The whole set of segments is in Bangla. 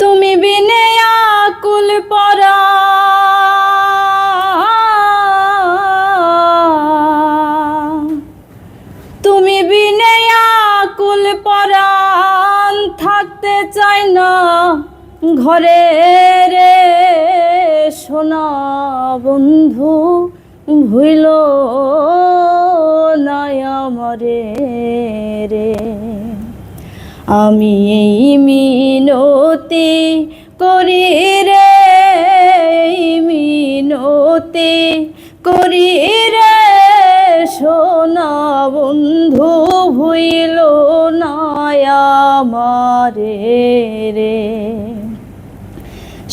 তুমি বিনে আকুল পরা তুমি বিনে আকুল পরাণ থাকতে চাই না ঘরে রে সোনা বন্ধু ভুইল না আমারে রে। আমি এই মিনতি করি রে, মিনতি করি রে সোনা বন্ধু ভুইল না আমারে রে।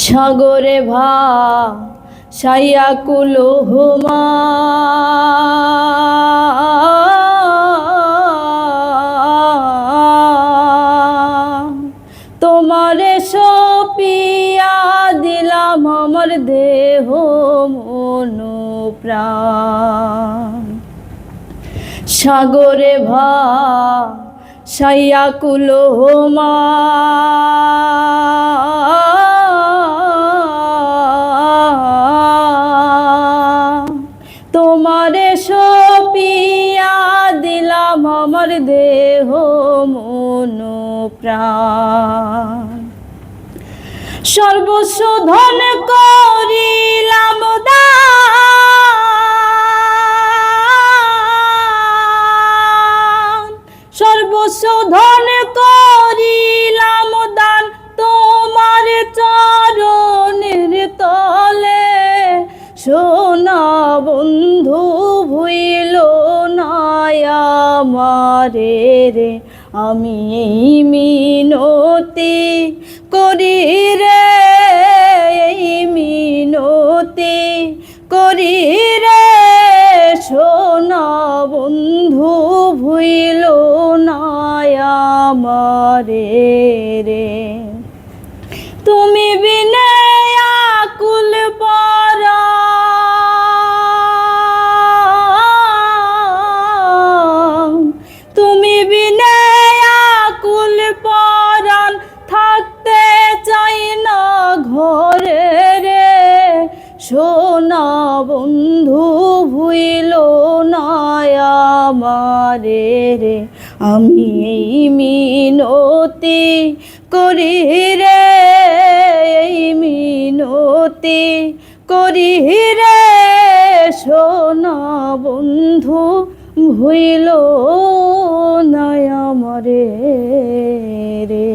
সাগরে ভাসাইয়া কুলহুমা তোমারে সপিয়া দিলাম আমার দেহ মন প্রাণ। সাগরে ভাসাইয়া কুলহুমা তোমারে সপিয়া দিলাম আমার দেহ মন প্রাণ। সর্বস্ব ধন করিলাম দান, সর্বস্ব ধন করিলাম দান তোমার চরণের তলে সোনা বন্ধু ভুইল না আমারে রে। আমি এই মিনতি করি রে, এই মিনতি করি রে সোনা বন্ধু ভুইল না আমারে রে। তুমি বিনে আকুল পরা তুমি বিনে আকুল পরাণ থাকতে চাই না ঘরে রে সোনা বন্ধু ভুইল না আমারে রে। আমি এই মিনতি করি রে, এই মিনতি করি রে সোনা বন্ধু ভুইল না আমারে রে।